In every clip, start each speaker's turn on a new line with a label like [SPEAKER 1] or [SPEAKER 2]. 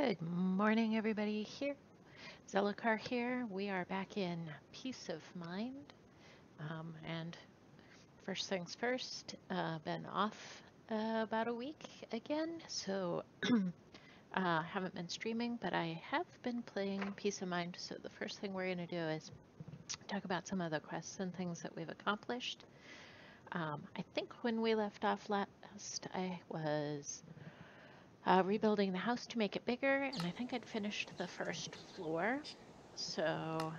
[SPEAKER 1] Good morning, everybody. Here, Zellikar here. We are back in Peace of Mind. And first things first, been off about a week again, so haven't been streaming, but I have been playing Peace of Mind. So the first thing we're going to do is talk about some of the quests and things that we've accomplished. I think when we left off last, I was rebuilding the house to make it bigger, and I think I'd finished the first floor. So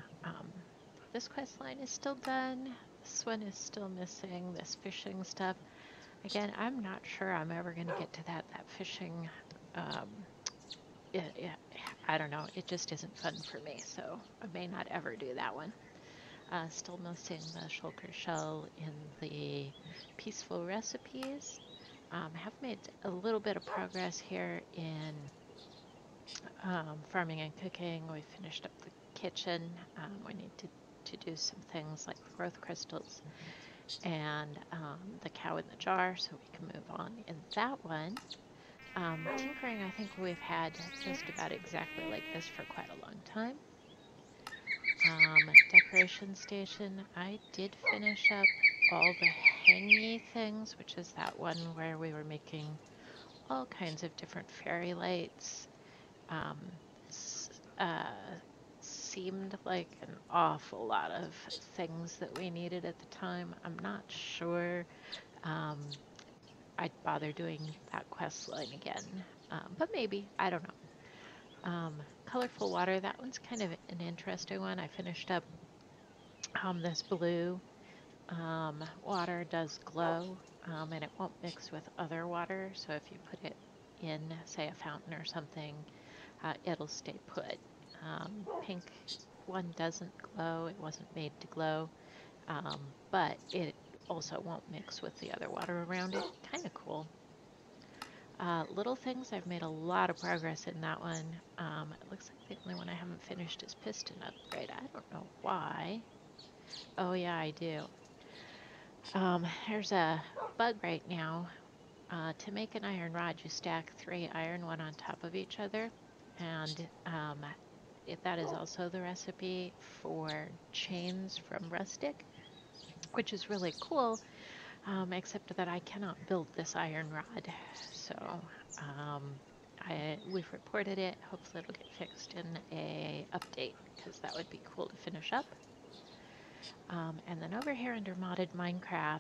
[SPEAKER 1] this quest line is still done. This one is still missing, this fishing stuff. Again, I'm not sure I'm ever going to get to that fishing. Um, I don't know. It just isn't fun for me, so I may not ever do that one. Still missing the shulker shell in the peaceful recipes. Have made a little bit of progress here in farming and cooking. We finished up the kitchen. We need to do some things like growth crystals and the cow in the jar so we can move on in that one. Tinkering, I think we've had just about exactly like this for quite a long time. Decoration station, I did finish up all the hangy things, which is that one where we were making all kinds of different fairy lights. Um, seemed like an awful lot of things that we needed at the time. I'm not sure I'd bother doing that quest line again, but maybe, I don't know. Colorful water, that one's kind of an interesting one. I finished up this blue water does glow, and it won't mix with other water, so if you put it in, say, a fountain or something, it'll stay put. Pink one doesn't glow. It wasn't made to glow, but it also won't mix with the other water around it. Kind of cool. Little things, I've made a lot of progress in that one. It looks like the only one I haven't finished is piston upgrade. I don't know why. Oh yeah, I do. There's a bug right now. To make an iron rod, you stack 3 iron, one on top of each other, and that is also the recipe for chains from rustic, which is really cool, except that I cannot build this iron rod. So we've reported it. Hopefully it'll get fixed in a update, because that would be cool to finish up. And then over here under modded Minecraft,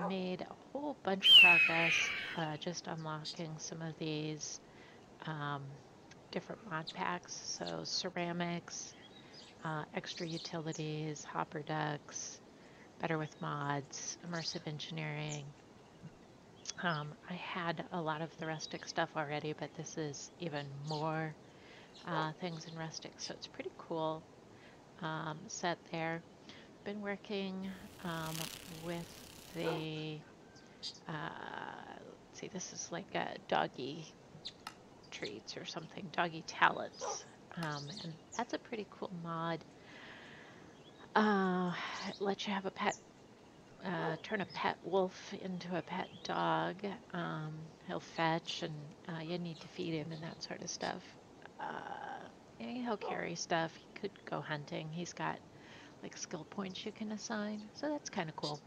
[SPEAKER 1] made a whole bunch of progress just unlocking some of these different mod packs. So ceramics, extra utilities, hopper ducks, better with mods, immersive engineering. I had a lot of the rustic stuff already, but this is even more things in rustic, so it's pretty cool set there. Been working with the, let's see, this is like a doggy treats or something, doggy talents, and that's a pretty cool mod. It lets you have a pet, turn a pet wolf into a pet dog. He'll fetch, and you need to feed him and that sort of stuff. He'll carry stuff. He could go hunting. He's got like skill points you can assign, so that's kind of cool.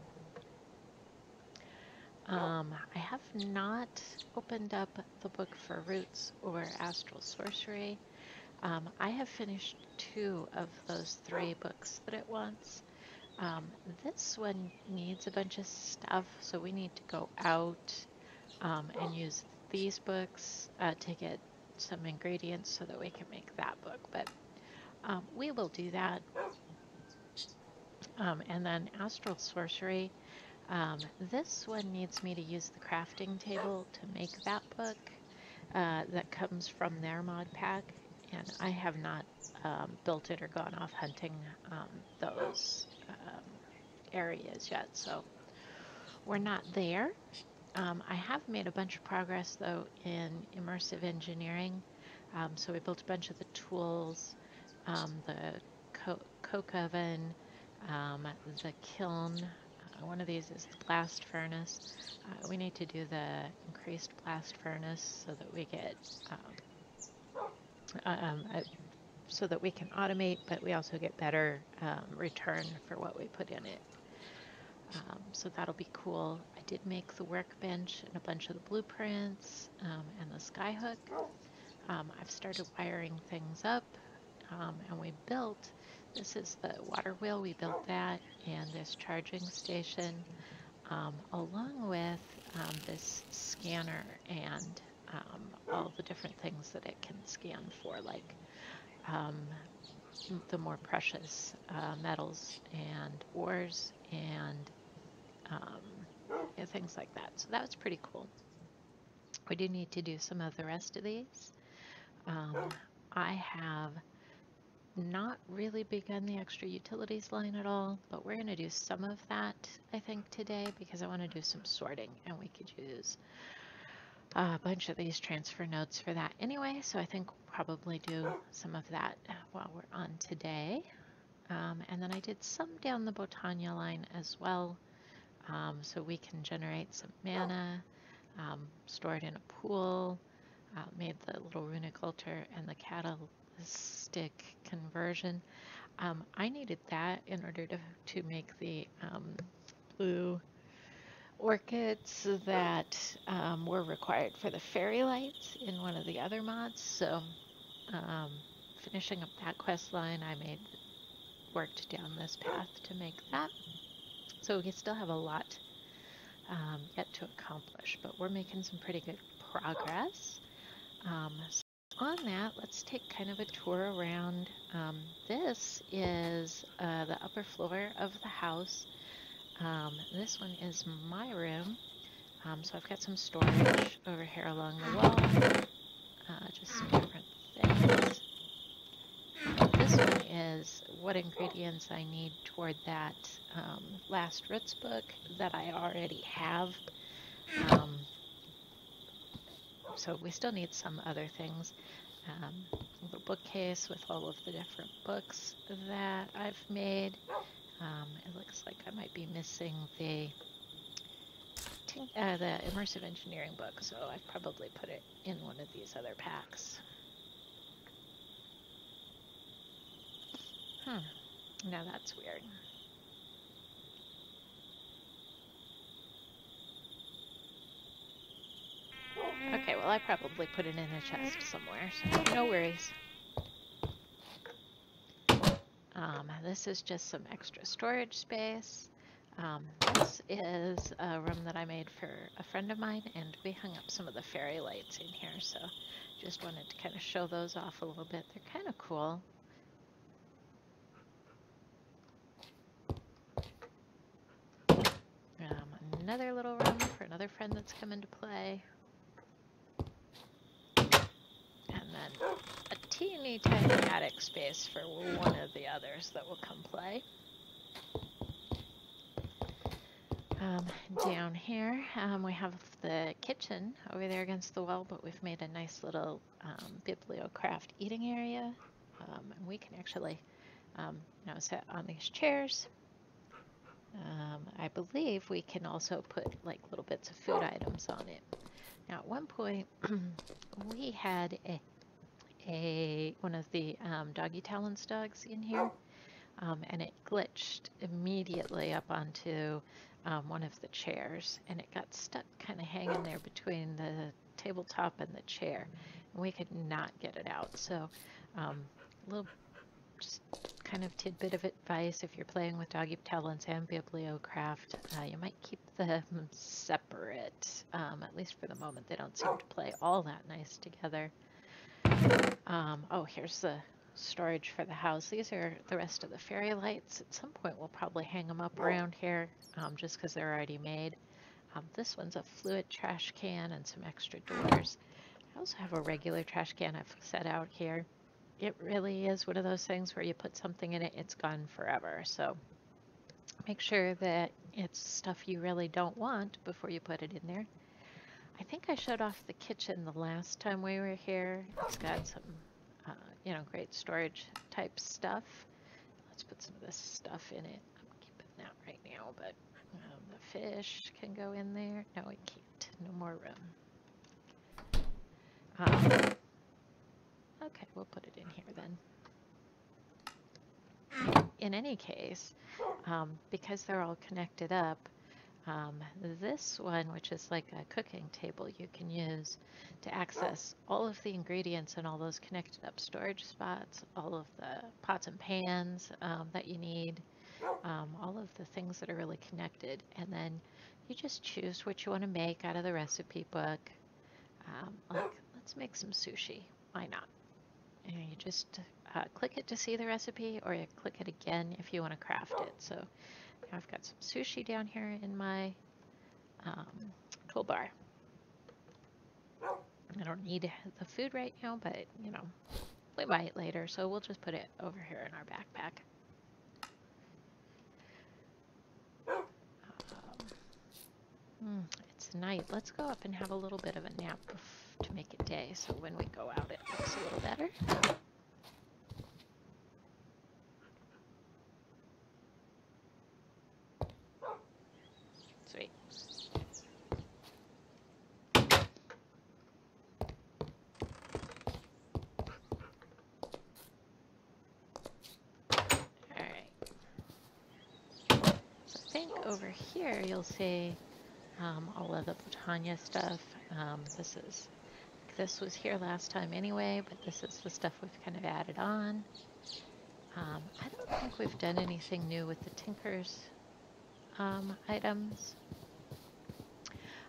[SPEAKER 1] I have not opened up the book for Roots or Astral Sorcery. I have finished 2 of those 3 books that it wants. This one needs a bunch of stuff, so we need to go out and use these books to get some ingredients so that we can make that book, but we will do that. And then Astral Sorcery, this one needs me to use the crafting table to make that book that comes from their mod pack, and I have not built it or gone off hunting those areas yet, so we're not there. I have made a bunch of progress though in immersive engineering. So we built a bunch of the tools, the coke oven, the kiln, One of these is the blast furnace. We need to do the increased blast furnace so that we get um, um, uh, so that we can automate, but we also get better return for what we put in it. So that'll be cool. I did make the workbench and a bunch of the blueprints and the skyhook. I've started wiring things up, and we built, this is the water wheel, we built that, and this charging station, along with this scanner and all the different things that it can scan for, like um, the more precious metals and ores and things like that. So that was pretty cool. We do need to do some of the rest of these. I have not really begun the extra utilities line at all, but we're going to do some of that, I think, today because I want to do some sorting, and we could use a bunch of these transfer nodes for that anyway, so I think we'll probably do some of that while we're on today. And then I did some down the Botania line as well, so we can generate some mana, store it in a pool, made the little runic altar and the catalytic conversion. I needed that in order to make the blue orchids that were required for the fairy lights in one of the other mods. So finishing up that quest line, I worked down this path to make that. So we still have a lot yet to accomplish, but we're making some pretty good progress. So on that, let's take kind of a tour around. This is the upper floor of the house. This one is my room. So I've got some storage over here along the wall, just some different things. This one is what ingredients I need toward that last roots book that I already have. So we still need some other things. The bookcase with all of the different books that I've made. It looks like I might be missing the immersive engineering book, so I've probably put it in one of these other packs. Now that's weird. Okay, well I probably put it in a chest somewhere, so no worries. This is just some extra storage space. This is a room that I made for a friend of mine, and we hung up some of the fairy lights in here, so just wanted to kind of show those off a little bit. They're kind of cool. Another little room for another friend that's come into play. And then a teeny tiny attic space for one of the others that will come play. Down here, we have the kitchen over there against the wall, but we've made a nice little bibliocraft eating area. And we can actually sit on these chairs. I believe we can also put like little bits of food items on it. Now at one point we had one of the doggy talons dogs in here, and it glitched immediately up onto one of the chairs, and it got stuck kind of hanging there between the tabletop and the chair, and we could not get it out. So a little just kind of tidbit of advice: if you're playing with doggy talons and bibliocraft, you might keep them separate, at least for the moment. They don't seem to play all that nice together. Oh, here's the storage for the house. These are the rest of the fairy lights. At some point we'll probably hang them up around here, just because they're already made. This one's a fluid trash can and some extra doors. I also have a regular trash can I've set out here. It really is one of those things where you put something in it, it's gone forever. So make sure that it's stuff you really don't want before you put it in there. I think I showed off the kitchen the last time we were here. It's got some, great storage type stuff. Let's put some of this stuff in it. I'm keeping that right now, but fish can go in there. No, we can't. No more room. Okay, we'll put it in here then. In any case, because they're all connected up, this one, which is like a cooking table, you can use to access all of the ingredients in all those connected up storage spots, all of the pots and pans that you need, all of the things that are really connected. And then you just choose what you want to make out of the recipe book. Like, let's make some sushi. Why not? And you just click it to see the recipe, or you click it again if you want to craft it. So I've got some sushi down here in my toolbar. I don't need the food right now, but you know, we might later, so we'll just put it over here in our backpack. It's night. Let's go up and have a little bit of a nap to make it day, so when we go out it looks a little better. Sweet. I think over here you'll see all of the Britannia stuff. This was here last time anyway, but this is the stuff we've kind of added on. I don't think we've done anything new with the Tinker's items.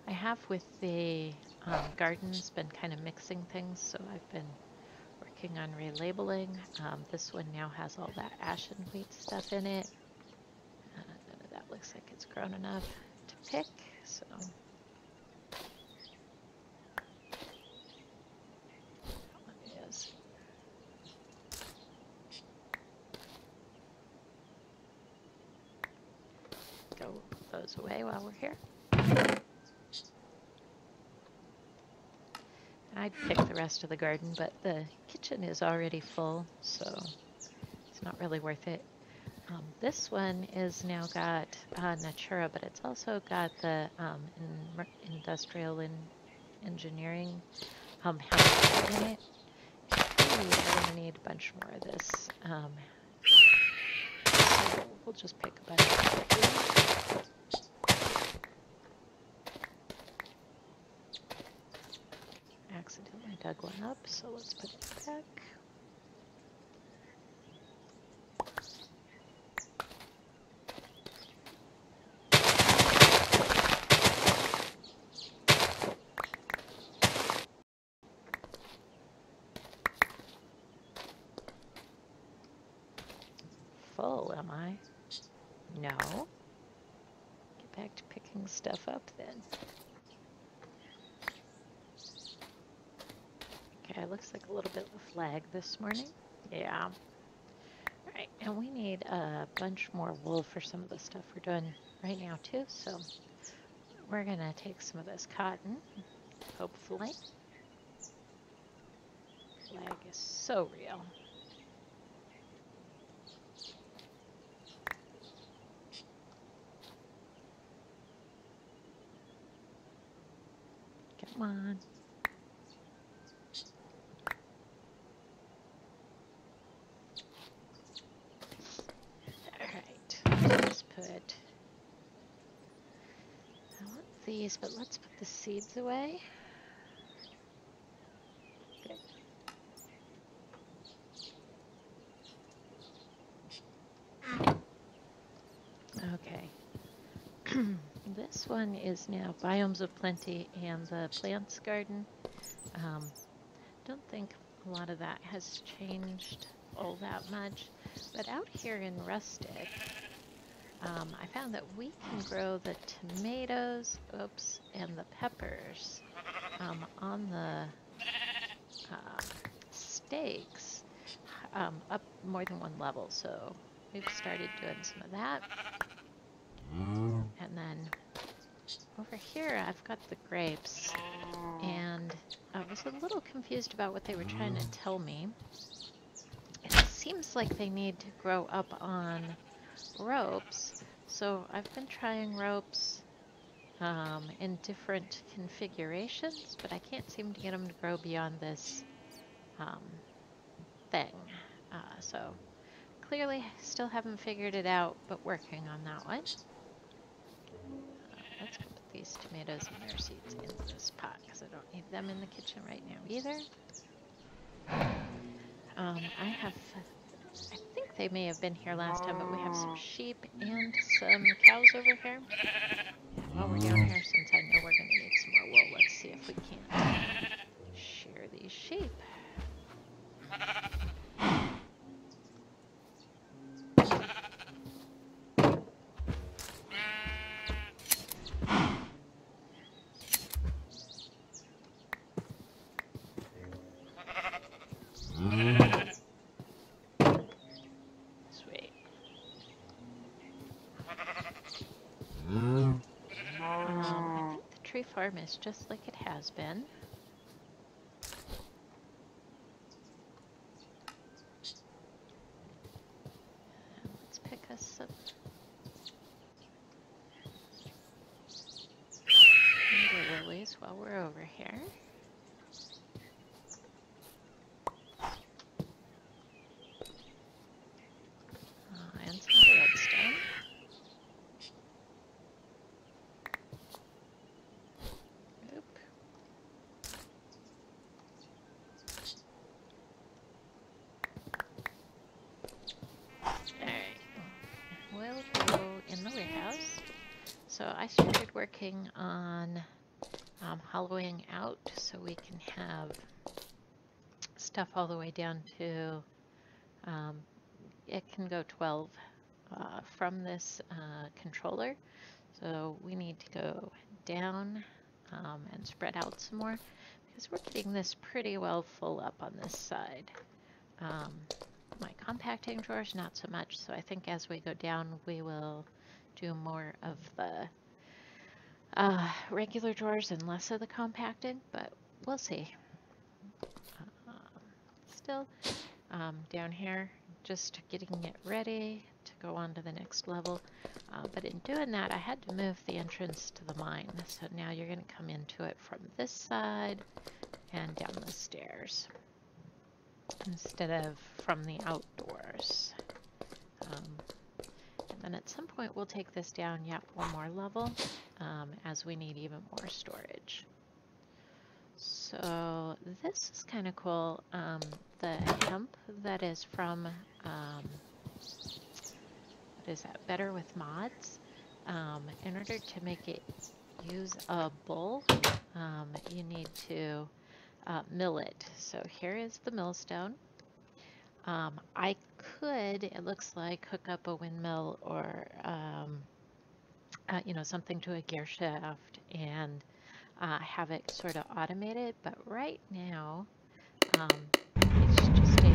[SPEAKER 1] I have with the gardens been kind of mixing things, so I've been working on relabeling. This one now has all that ashen wheat stuff in it. None of that looks like it's grown enough to pick, so that one is. Go put those away while we're here. I'd pick the rest of the garden, but the kitchen is already full, so it's not really worth it. This one is now got Natura, but it's also got the industrial engineering health in it. Ooh, we're going to need a bunch more of this. So we'll just pick a bunch of it. Accidentally dug one up, so let's put it back. Full, am I? No. Get back to picking stuff up then. Okay, looks like a little bit of lag this morning. Yeah. Alright, and we need a bunch more wool for some of the stuff we're doing right now too, so we're gonna take some of this cotton, hopefully. Lag is so real. Come on. Let's put, I want these, but let's put the seeds away. Good. Okay. This one is now Biomes of Plenty and the Plants Garden. Don't think a lot of that has changed all that much, but out here in Rustic, I found that we can grow the tomatoes, and the peppers on the stakes up more than one level. So we've started doing some of that. And then over here, I've got the grapes, and I was a little confused about what they were trying to tell me. It seems like they need to grow up on ropes, so I've been trying ropes, in different configurations, but I can't seem to get them to grow beyond this um, thing. So clearly still haven't figured it out, but working on that one. Let's put these tomatoes and their seeds in this pot because I don't need them in the kitchen right now either. I think they may have been here last time, but we have some sheep and some cows over here. And while we're down here, since I know we're going to need some more wool, let's see if we can't shear these sheep. Sweet. I think the tree farm is just like it has been. Let's pick us some lilies while we're over here. And some redstone. Oop. Alright. We'll go in the warehouse. So I started working on hollowing out so we can have stuff all the way down to, it can go 12 from this controller. So we need to go down and spread out some more because we're getting this pretty well full up on this side. My compacting drawers, not so much. So I think as we go down, we will do more of the regular drawers and less of the compacting, but we'll see. Still down here, just getting it ready to go on to the next level. But in doing that, I had to move the entrance to the mine. So now you're going to come into it from this side and down the stairs instead of from the outdoors. And then at some point we'll take this down yet one more level as we need even more storage. So this is kind of cool. The hemp that is from, what is that, Better with Mods. In order to make it use a bowl, you need to mill it. So here is the millstone. I could, it looks like, hook up a windmill or, you know, something to a gear shaft and have it sort of automated, but right now it's just a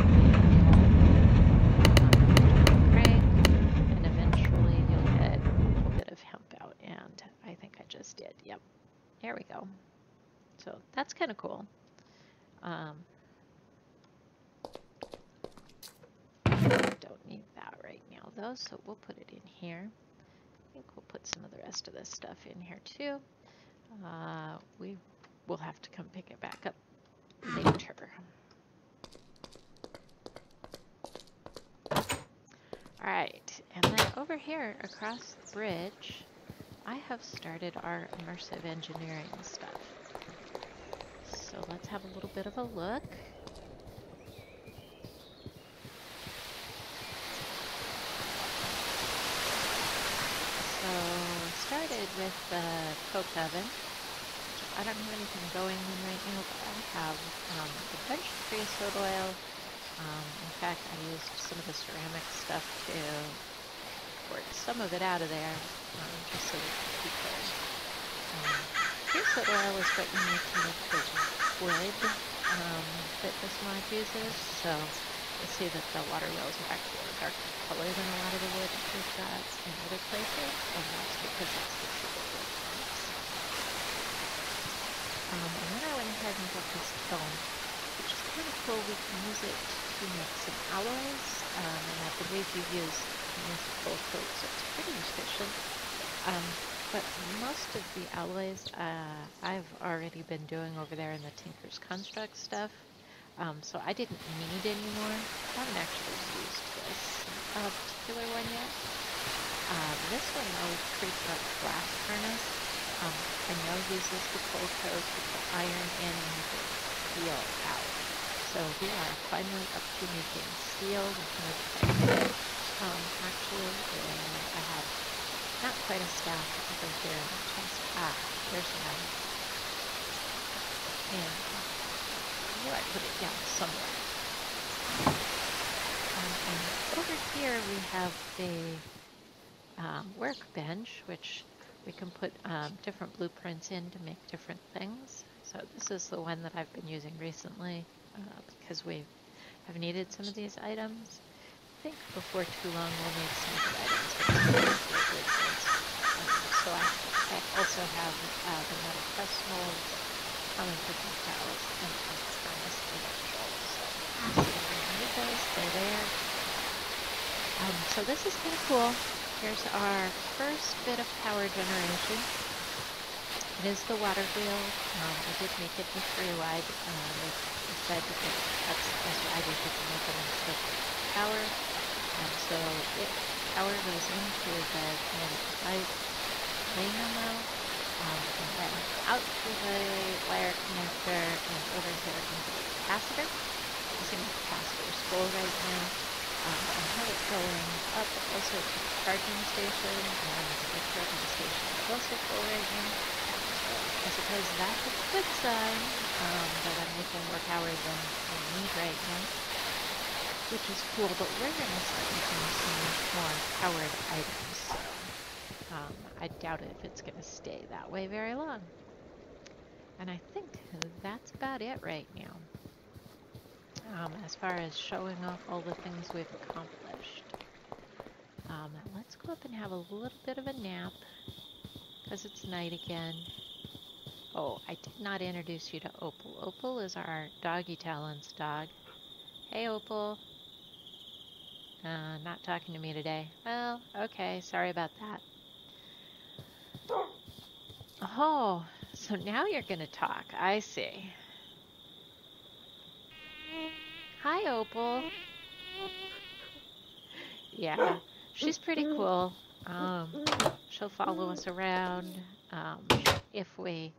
[SPEAKER 1] crank, and eventually you'll get a little bit of hemp out, and I think I just did. Yep, there we go. So that's kind of cool. Don't need that right now though, so we'll put it in here. I think we'll put some of the rest of this stuff in here too. We will have to come pick it back up later. Alright, and then over here across the bridge, I have started our immersive engineering stuff. So let's have a little bit of a look. So started with the coke oven. I don't have anything going in right now, but I have a bunch of creosote oil. In fact, I used some of the ceramic stuff to squirt some of it out of there, just so we can keep it. Creosote oil is what you need to make the wood that this mod uses. So you'll see that the water wells are actually a darker color than a lot of the wood that we've got in other places, and that's because it's the sugar wood types. And then I went ahead and got this kiln, which is kind of cool. We can use it to make some alloys, and I believe you use full coat, so it's pretty efficient. but most of the alloys I've already been doing over there in the Tinker's Construct stuff. So I didn't need any more. I haven't actually used this particular one yet. This one though, creeped up glass furnace. I know uses the cold coat to put iron in and get steel out. So we are finally up to making steel with no pipe. Actually, I have not quite a stack over here in the chest. There's another. And I knew I put it down somewhere. And over here we have the workbench, which we can put different blueprints in to make different things. So this is the one that I've been using recently because we have needed some of these items. I think before too long we'll need some of the items. So I also have the metal press molds, common cooking towels, and a furnace electrical. So we need those, they're there. So this is kind of cool. Here's our first bit of power generation. It is the water wheel. I did make it the 3-wide. They said that's as wide as you can make it instead of power. So power goes into the kinetic device, main ammo, and then out to the wire connector and over here into the capacitor. You see my capacitor is full right now. I have it going up also to the charging station, and the charging station is also full right now. So I suppose that's a good sign that I'm making more power than I need right now, which is cool, but we're going to start making some more powered items. So I doubt if it's going to stay that way very long. And I think that's about it right now. As far as showing off all the things we've accomplished. Let's go up and have a little bit of a nap, because it's night again. Oh, I did not introduce you to Opal. Opal is our doggy talents dog. Hey, Opal. Not talking to me today. Well, okay, sorry about that. Oh, so now you're going to talk. I see. Hi, Opal. Yeah, she's pretty cool. She'll follow us around. If we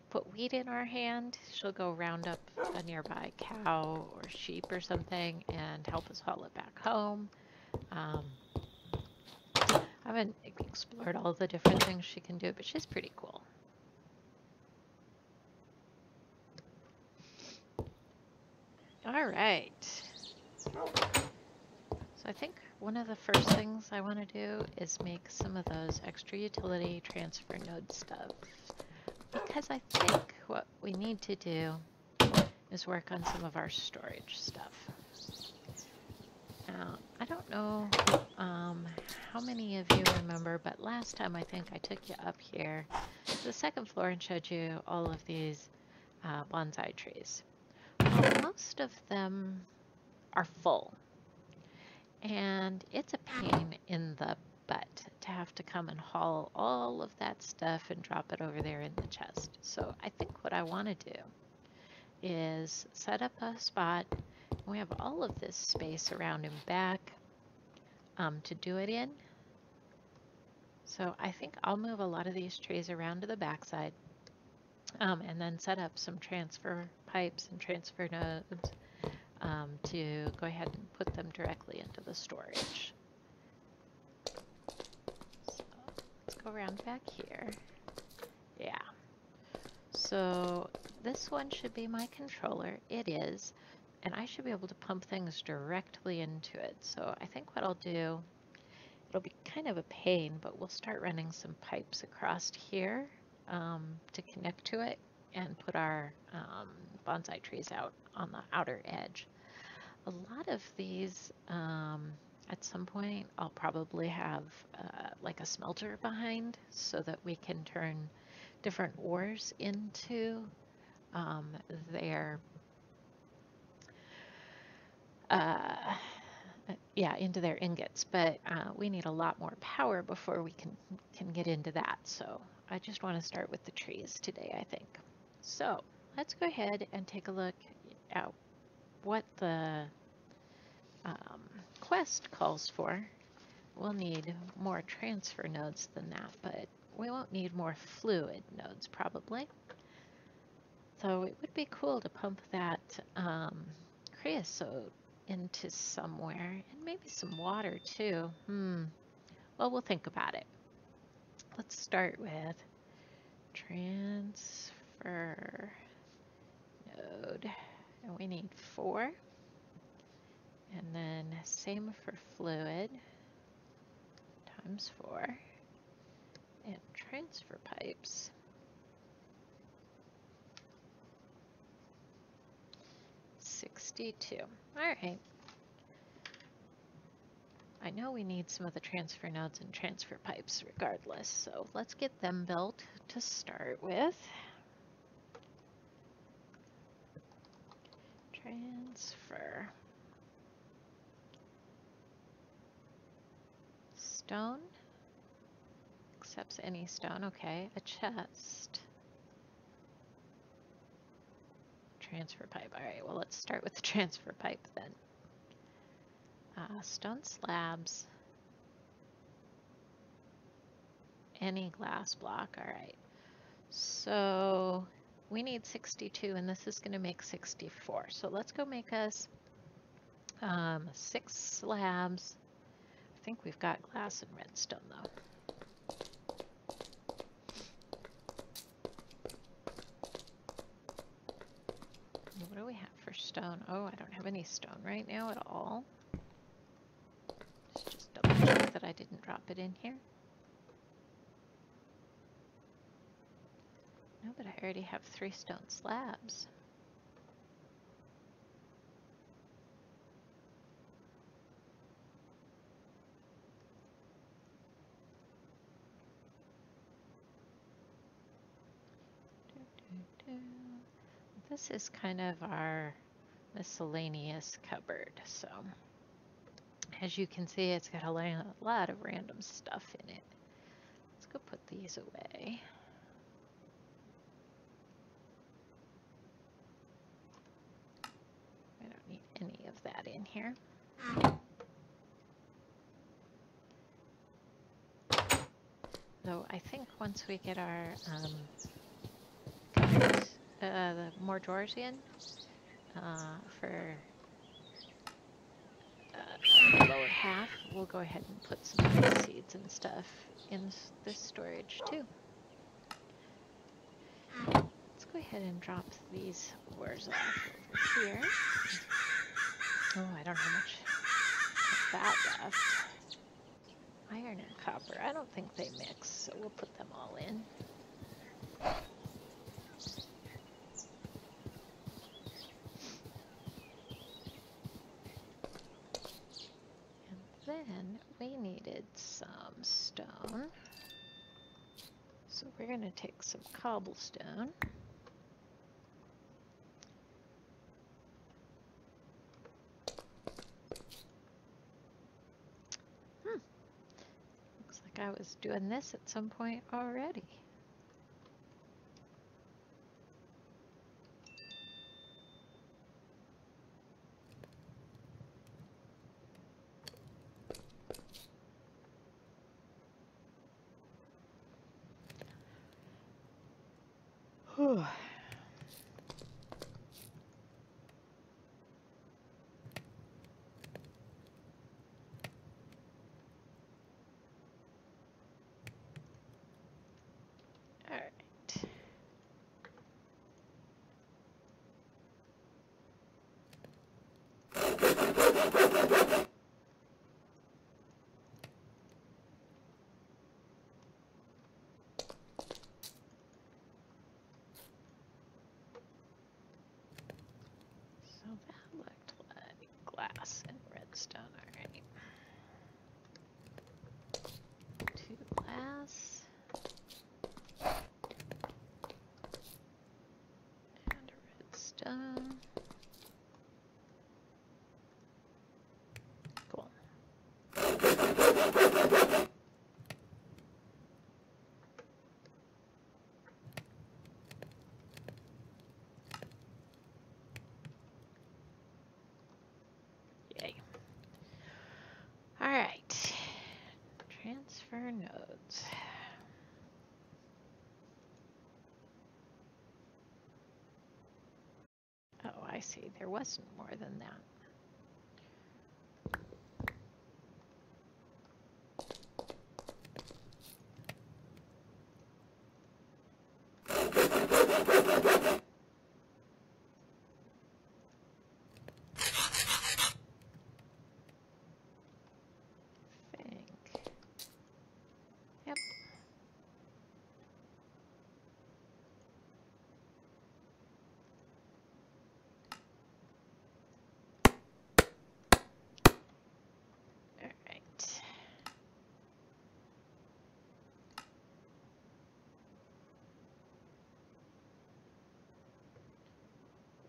[SPEAKER 1] put wheat in our hand, she'll go round up a nearby cow or sheep or something and help us haul it back home. I haven't explored all the different things she can do, but she's pretty cool. All right. So I think one of the first things I want to do is make some of those extra utility transfer node stuff, because I think what we need to do is work on some of our storage stuff. Now, I don't know how many of you remember, but last time I think I took you up here to the second floor and showed you all of these bonsai trees. Well, most of them are full, and it's a pain in the butt to have to come and haul all of that stuff and drop it over there in the chest. So I think what I want to do is set up a spot. We have all of this space around and back to do it in. So I think I'll move a lot of these trees around to the backside and then set up some transfer pipes and transfer nodes to go ahead and put them directly into the storage. So let's go around back here. Yeah. So this one should be my controller. It is. And I should be able to pump things directly into it. So I think what I'll do, it'll be kind of a pain, but we'll start running some pipes across here to connect to it and put our bonsai trees out on the outer edge. A lot of these, at some point, I'll probably have like a smelter behind so that we can turn different ores into their yeah, into their ingots, but we need a lot more power before we can get into that. So I just want to start with the trees today, I think. So let's go ahead and take a look at what the um, quest calls for. We'll need more transfer nodes than that, but we won't need more fluid nodes probably. So it would be cool to pump that creosote into somewhere, and maybe some water too. Well, we'll think about it. Let's start with transfer node, and we need 4. And then same for fluid, times 4. And transfer pipes, 62. All right. I know we need some of the transfer nodes and transfer pipes regardless, so let's get them built to start with. Transfer. Stone. Accepts any stone, okay. A chest. Transfer pipe, all right, well let's start with the transfer pipe then. Stone slabs. Any glass block, all right. So we need 62 and this is gonna make 64. So let's go make us 6 slabs. I think we've got glass and redstone though. What do we have for stone? Oh, I don't have any stone right now at all. Let's just double check that I didn't drop it in here. No, but I already have 3 stone slabs. This is kind of our miscellaneous cupboard, so as you can see, it's got a lot of random stuff in it. Let's go put these away. I don't need any of that in here. Though I think once we get our the more drawers in for the lower half, we'll go ahead and put some seeds and stuff in this storage too. Let's go ahead and drop these ores off over here. Oh, I don't have much of that left. Iron and copper, I don't think they mix, so we'll put them all in. And then we needed some stone. So we're going to take some cobblestone. Looks like I was doing this at some point already. Whew. All right. So that looked like glass and redstone. All right. 2 glass. And a redstone. Cool. fluids. Oh, I see. There wasn't more than that. Yep. All right.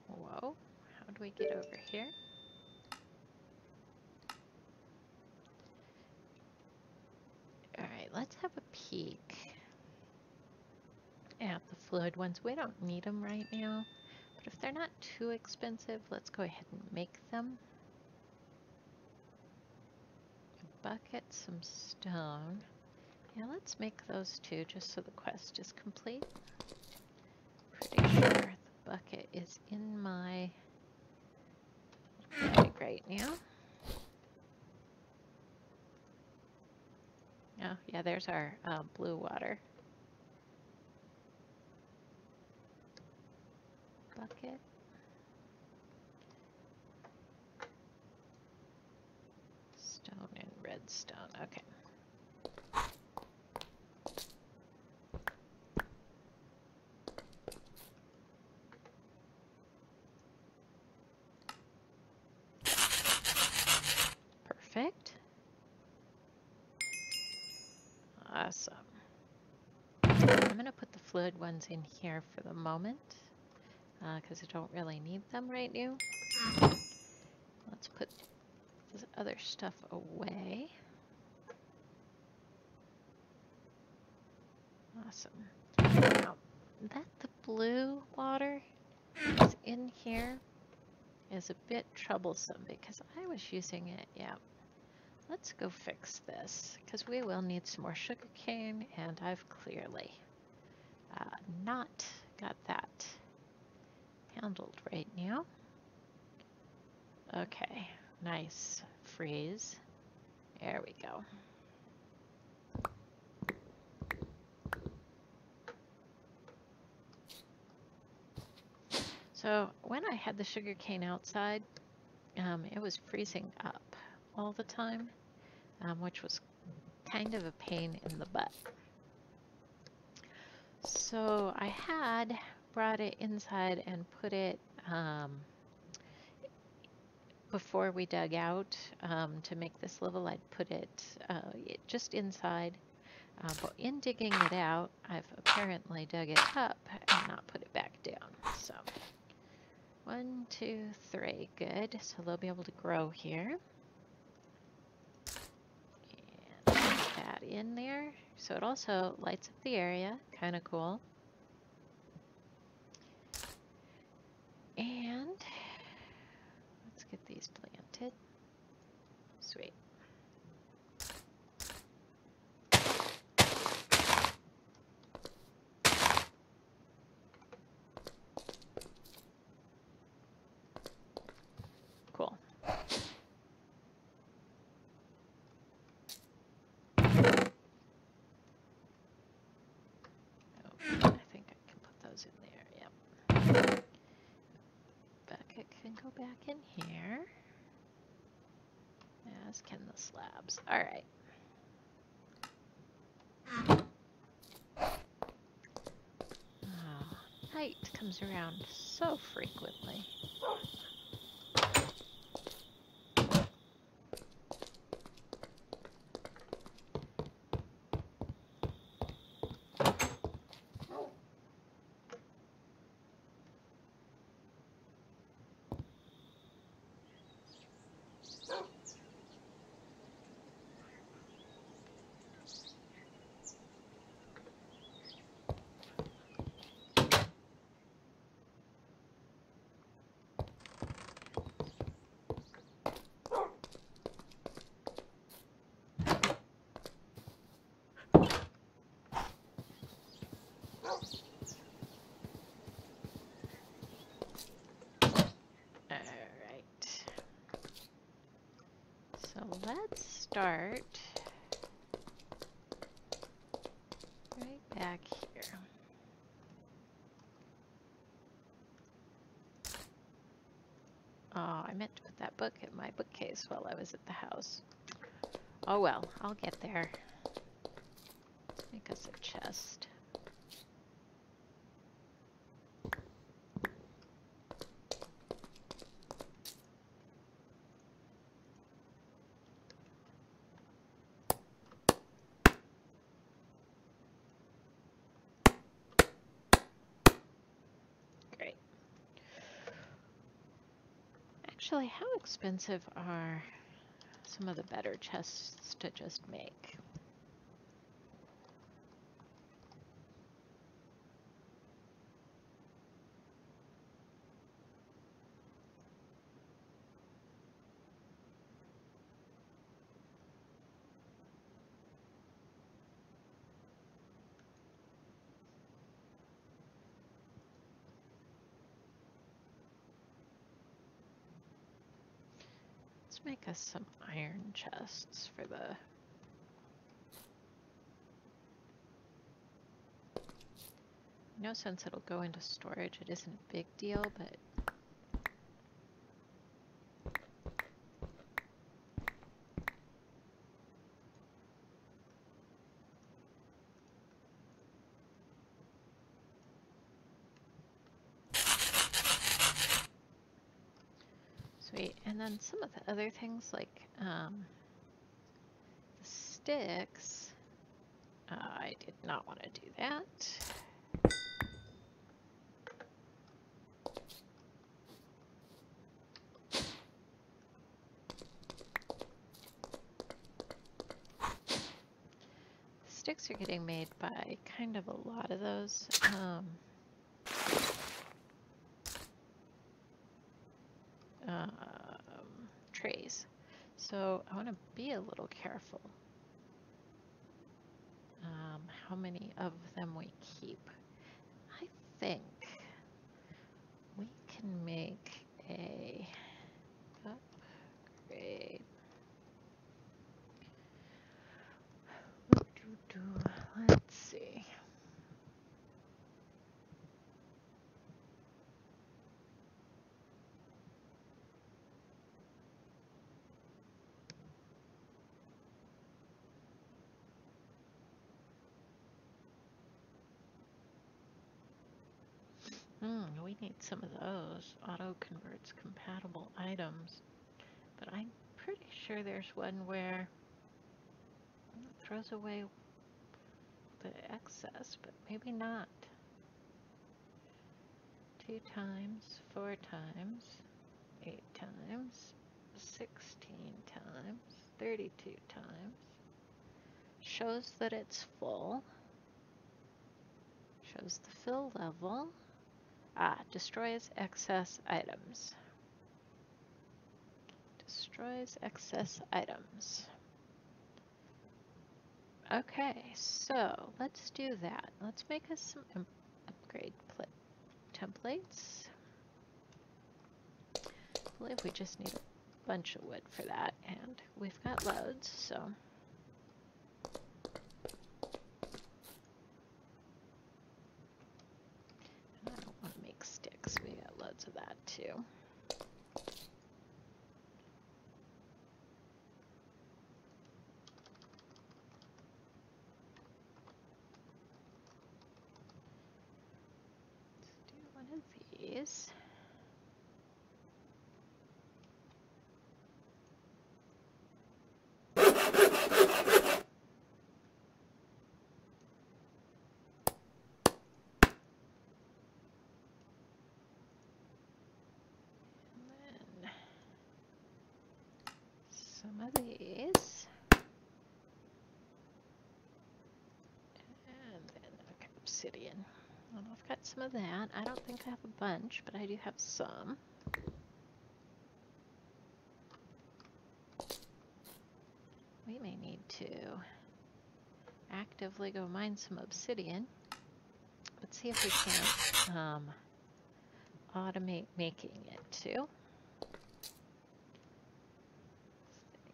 [SPEAKER 1] Whoa. How do we get over here? All right, let's have a peek at the fluid ones. We don't need them right now, but if they're not too expensive, let's go ahead and make them. A bucket, some stone. Yeah, let's make those two just so the quest is complete. Pretty sure the bucket is in my bag right now. Oh, yeah, there's our blue water. Bucket. Stone and redstone. Okay. Perfect. Awesome. I'm going to put the fluid ones in here for the moment because I don't really need them right now. Let's put this other stuff away. Awesome. Now, that the blue water is in here is a bit troublesome because I was using it. Yeah. Let's go fix this because we will need some more sugar cane, and I've clearly not got that handled right now. Okay, nice freeze. There we go. So when I had the sugar cane outside, it was freezing up all the time, which was kind of a pain in the butt. So I had brought it inside and put it before we dug out to make this level. I'd put it just inside, but in digging it out, I've apparently dug it up and not put it back down. So 1, 2, 3, good. So they'll be able to grow here. And put that in there. So it also lights up the area, kind of cool. And let's get these planted. Sweet. Cool. I think I can put those in there, yep. Bucket can go back in here, as can the slabs. All right. Oh, night comes around so frequently. start right back here. Oh, I meant to put that book in my bookcase while I was at the house. Oh well, I'll get there. Make us a chest. Great. Actually, how expensive are some of the better chests to just make? Let's make us some iron chests for the... No sense it'll go into storage. It isn't a big deal, but... Sweet. And then some of the other things like the sticks. I did not want to do that. The sticks are getting made by kind of a lot of those trays. So I want to be a little careful how many of them we keep. I think we can make a upgrade. Let's see. We need some of those. Auto converts compatible items. But I'm pretty sure there's one where it throws away the excess, but maybe not. 2 times, 4 times, 8 times, 16 times, 32 times. Shows that it's full. Shows the fill level. Destroys excess items. Destroys excess items. Okay, so let's do that. Let's make us some upgrade templates. I believe we just need a bunch of wood for that, and we've got loads, so. I don't want to make sticks. We got loads of that too. Let's do one of these. And then some of these. And then okay, obsidian. Well, I've got some of that. I don't think I have a bunch, but I do have some. We may need to actively go mine some obsidian. Let's see if we can automate making it too. I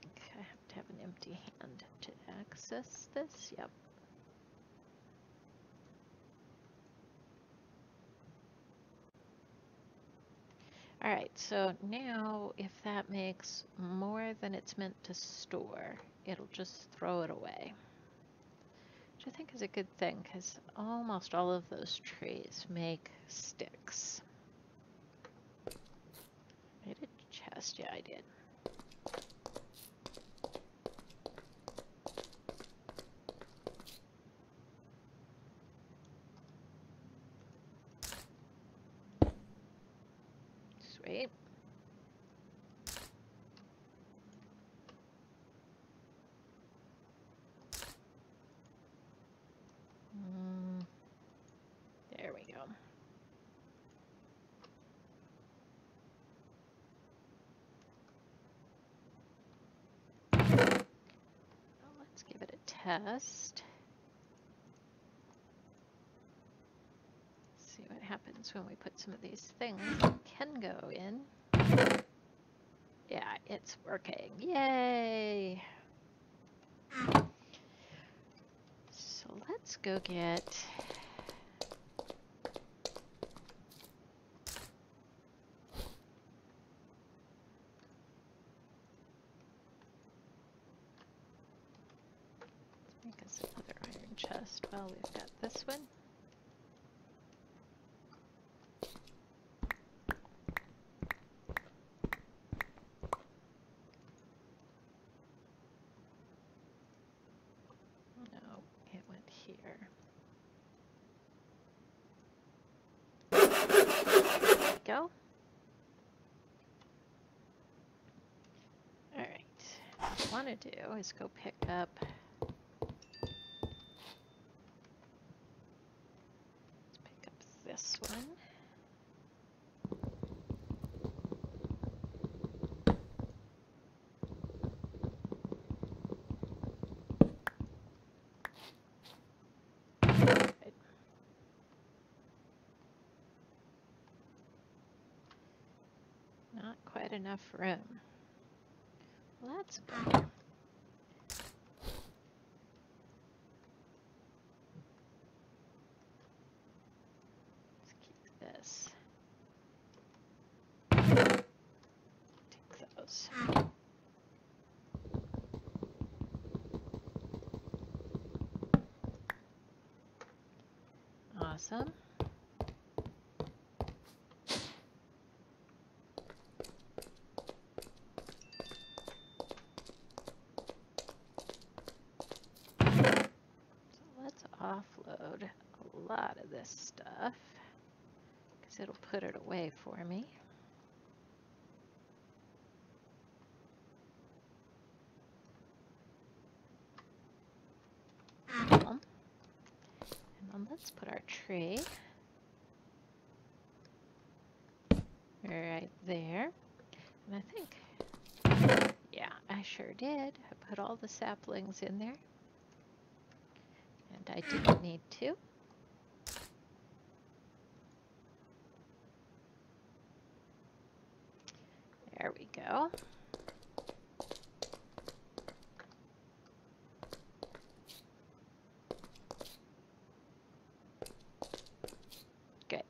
[SPEAKER 1] think I have to have an empty hand to access this. Yep. All right, so now if that makes more than it's meant to store, it'll just throw it away. Which I think is a good thing because almost all of those trees make sticks. Made a chest, yeah, I did. Sweet. There we go. Well, let's give it a test. See what happens when we put some of these things that can go in. Yeah, it's working. Yay! So let's go get make us another iron chest while we've got this one. No, it went here. There we go. All right. What I want to do is go pick up this one. Right. Not quite enough room. Well, that's better. Let's keep this. Take those. Awesome. So let's offload a lot of this stuff because it'll put it away for me. And then let's put our tree right there. And I think, yeah, I sure did. I put all the saplings in there. And I didn't need to. There we go. Good.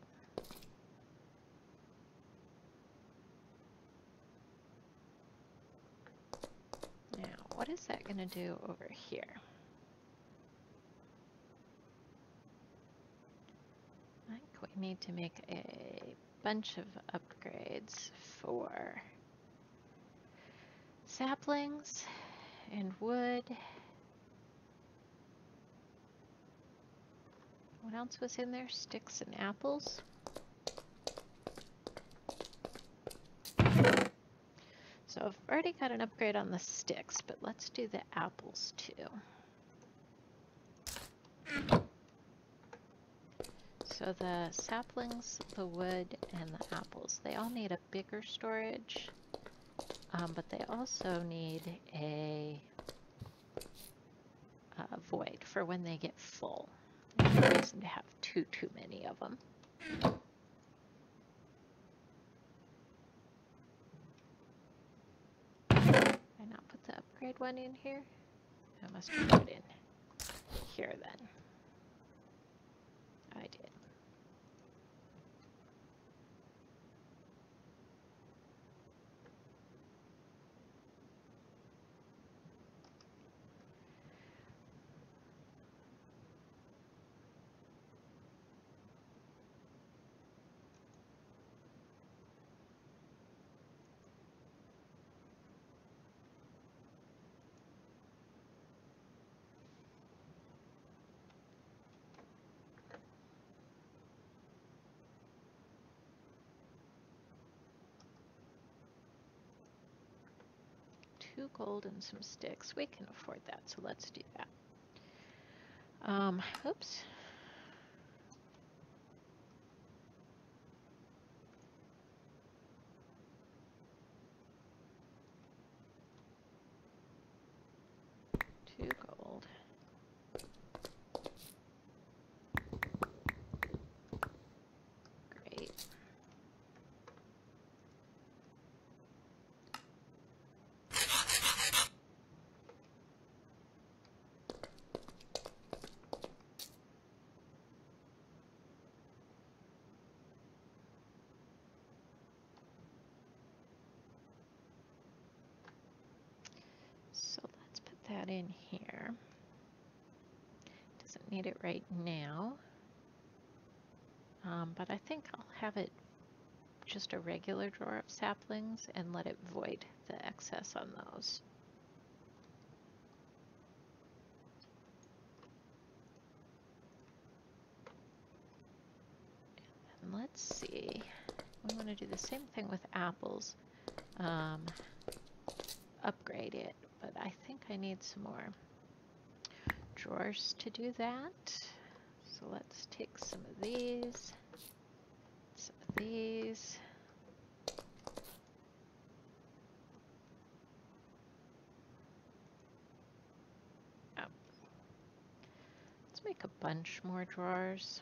[SPEAKER 1] Now, what is that going to do over here? I think we need to make a bunch of upgrades for saplings and wood. What else was in there? Sticks and apples. So I've already got an upgrade on the sticks, but let's do the apples too. So the saplings, the wood, and the apples, they all need a bigger storage, but they also need a void for when they get full. There's no reason to have too many of them. I not put the upgrade one in here? I must have put it in here then. I did. Two gold and some sticks. We can afford that, so let's do that. Oops. Two gold. Great. So let's put that in here. Doesn't need it right now. But I think I'll have it just a regular drawer of saplings and let it void the excess on those. And let's see, we want to do the same thing with apples. Upgrade it, but I think I need some more drawers to do that. So let's take some of these, some of these. Oh. Let's make a bunch more drawers.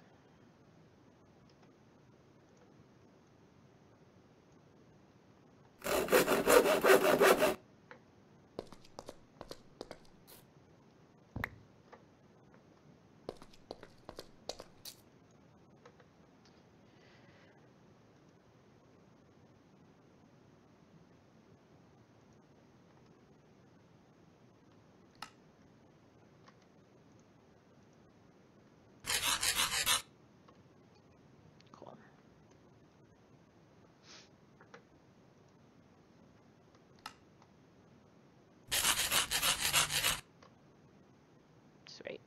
[SPEAKER 1] Sweet.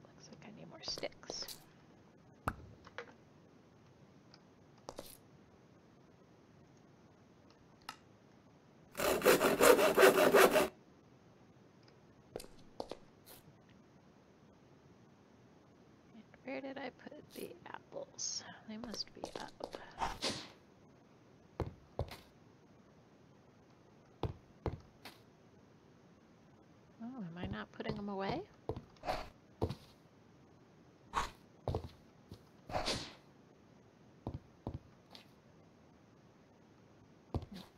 [SPEAKER 1] Looks like I need more sticks. Where did I put the apples? They must be up. Oh, am I not putting them away?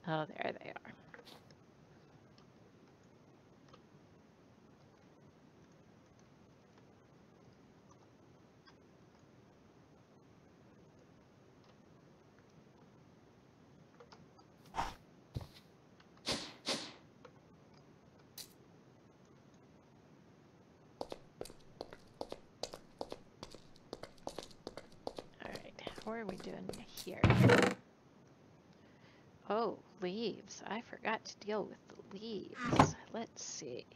[SPEAKER 1] Oh, there they are. What are we doing here? Oh, leaves. I forgot to deal with the leaves. Let's see.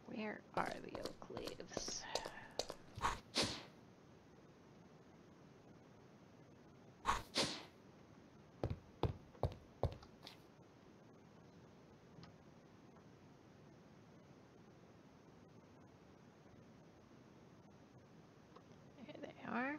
[SPEAKER 1] Where are the oak leaves? There they are.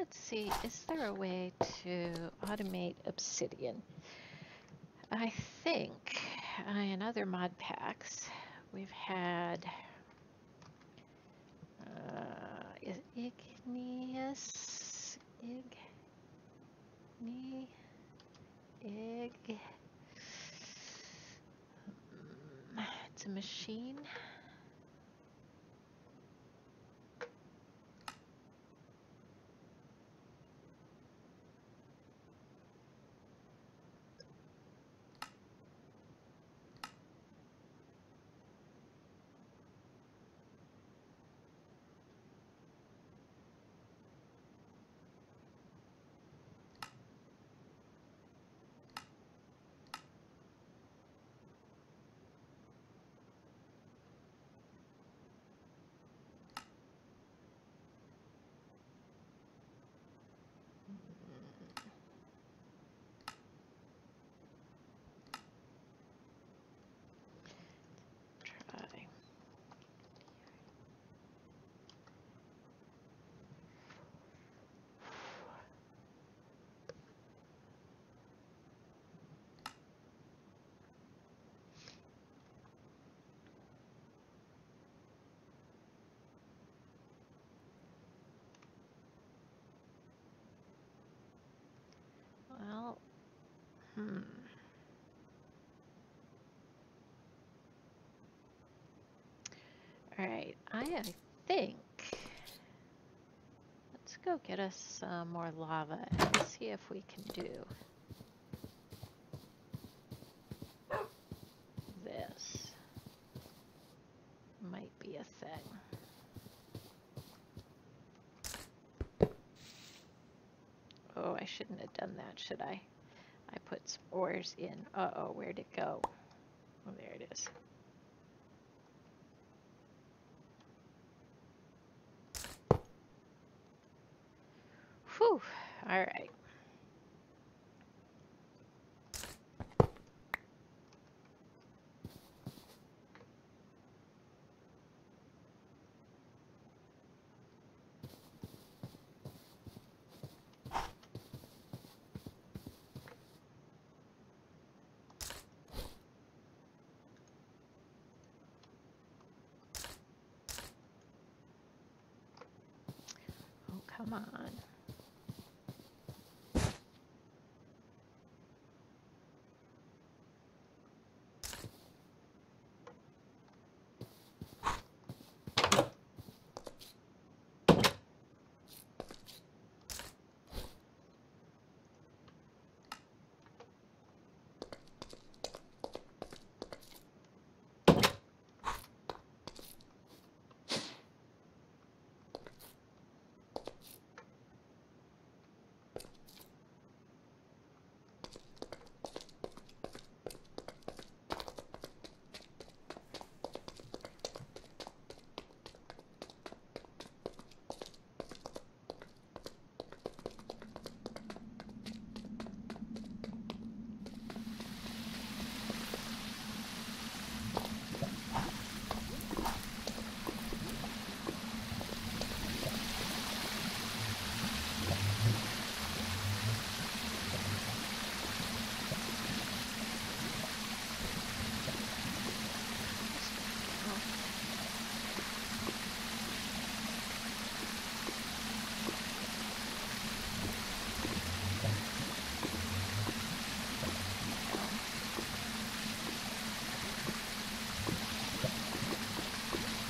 [SPEAKER 1] let's see, is there a way to automate obsidian? I think in other mod packs we've had is igneous ig it's a machine. Try. Well, All right, I think let's go get us some more lava and see if we can do this. Might be a thing. Oh, I shouldn't have done that, should I? I put some ores in. Uh-oh, where'd it go? Oh, there it is. Whew, all right. Oh, come on.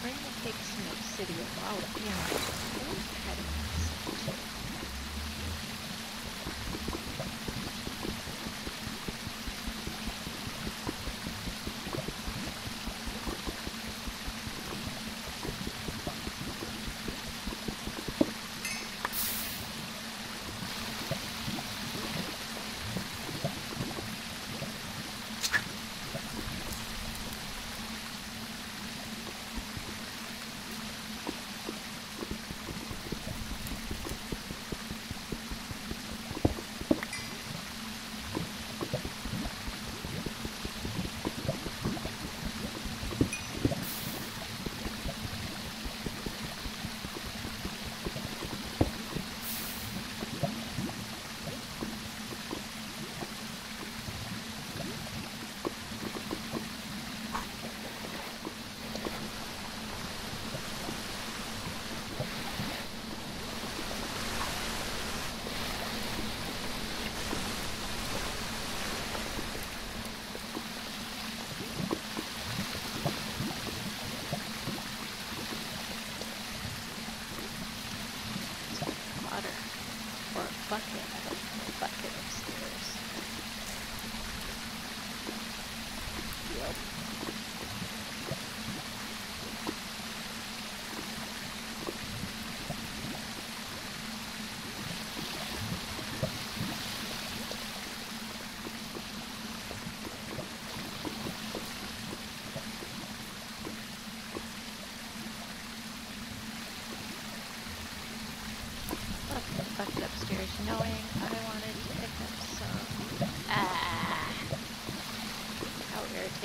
[SPEAKER 1] We're gonna take some obsidian while we're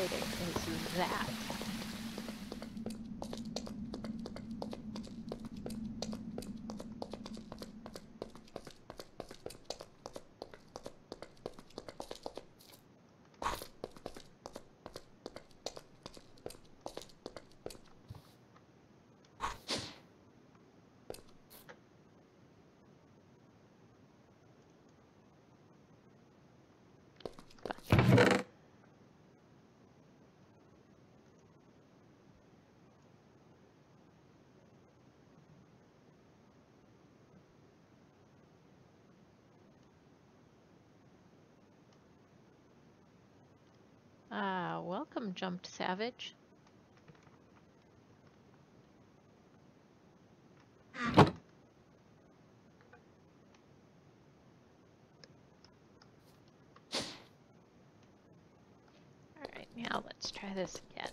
[SPEAKER 1] irritating is that. Welcome, Jumped Savage. Alright, now let's try this again.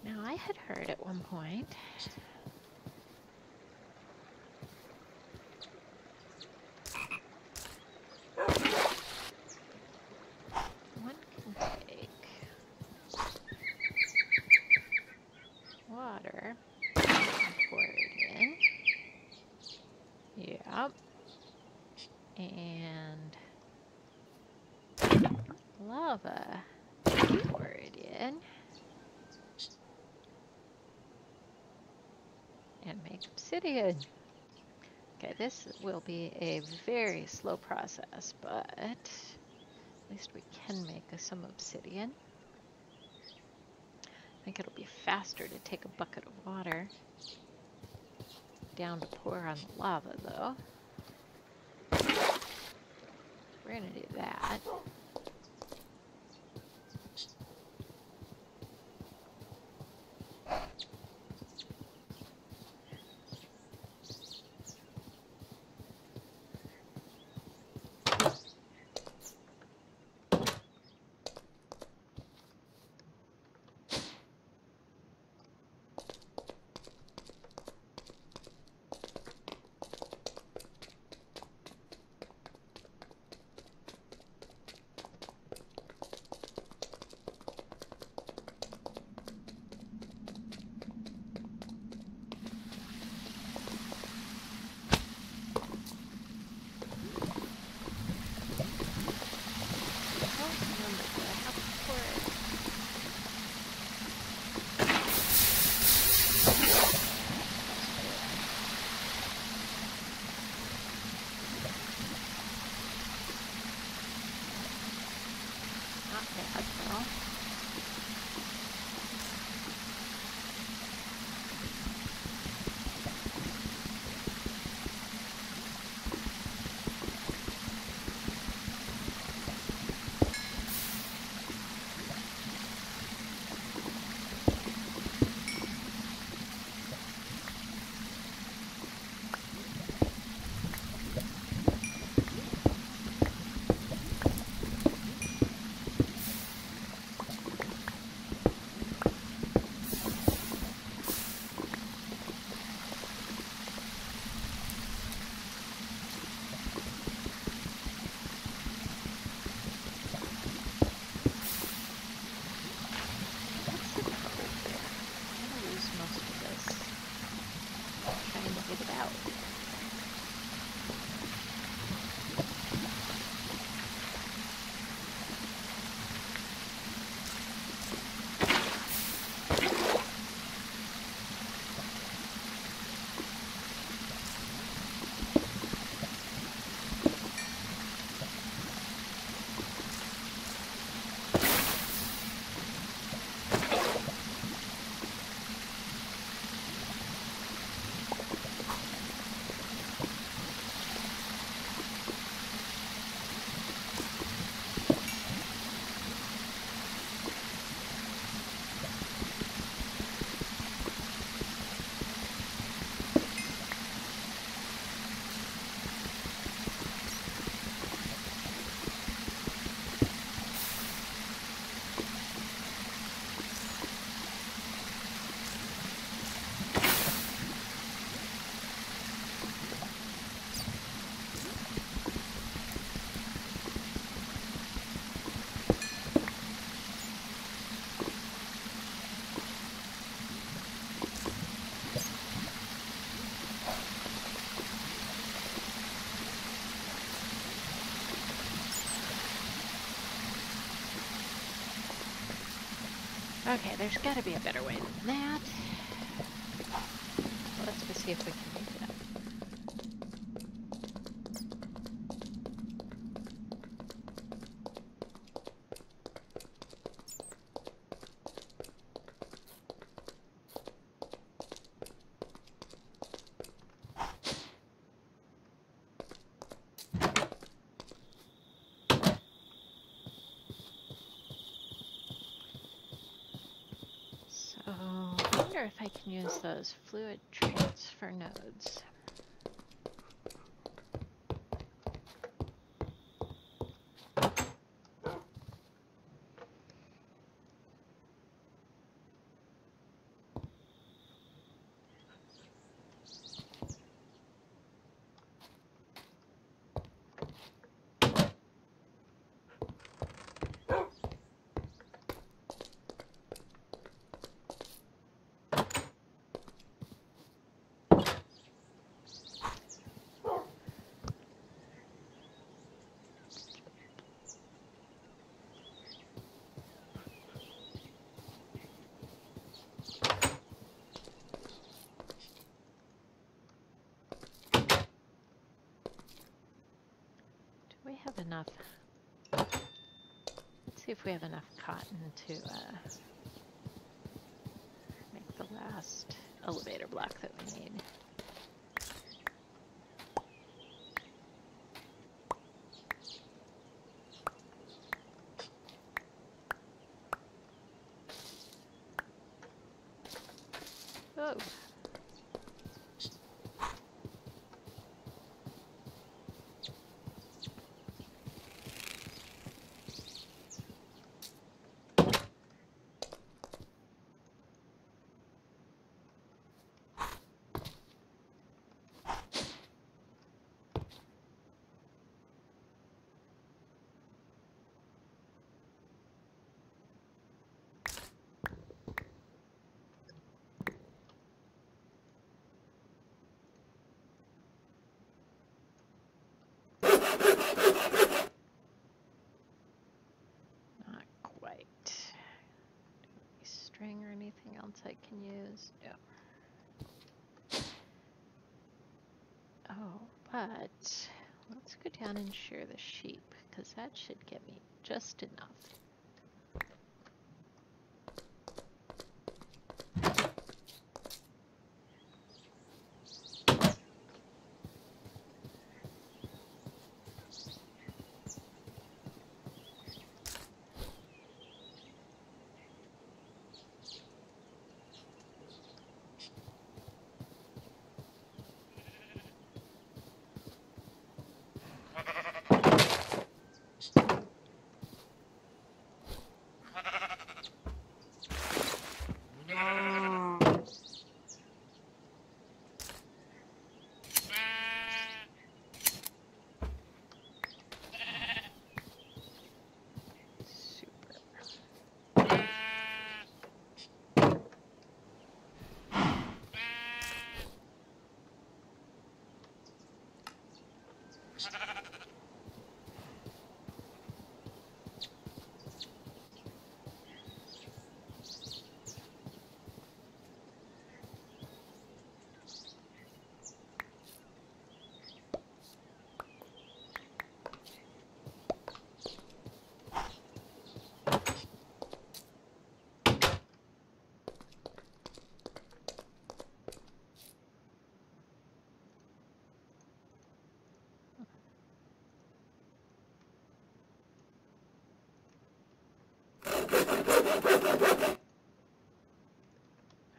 [SPEAKER 1] Now, I had heard at one point one can take water and pour it in. Yep. And lava, pour it in. And make obsidian. Okay, this will be a very slow process, but at least we can make some obsidian. I think it'll be faster to take a bucket of water down to pour on the lava, though. We're going to do that. Okay, there's got to be a better way than that. Let's go see if we can make it up. So, I wonder if I can use those fluid transfer nodes. Do we have enough? Let's see if we have enough cotton to make the last elevator block that we need. Oh. Not quite. String or anything else I can use? No. Oh, but let's go down and shear the sheep, because that should get me just enough.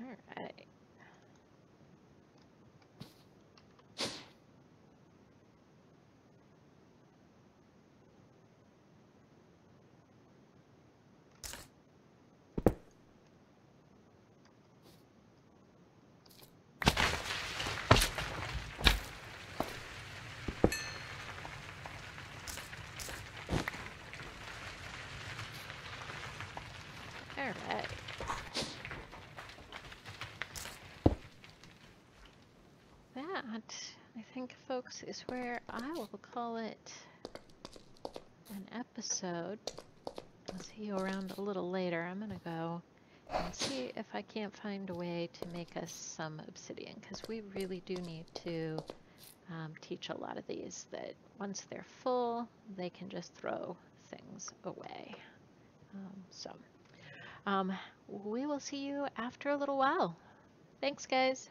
[SPEAKER 1] Alright. Alright. That, I think, folks, is where I will call it an episode. I'll see you around a little later. I'm going to go and see if I can't find a way to make us some obsidian, because we really do need to teach a lot of these that once they're full, they can just throw things away. So um, we will see you after a little while. Thanks, guys.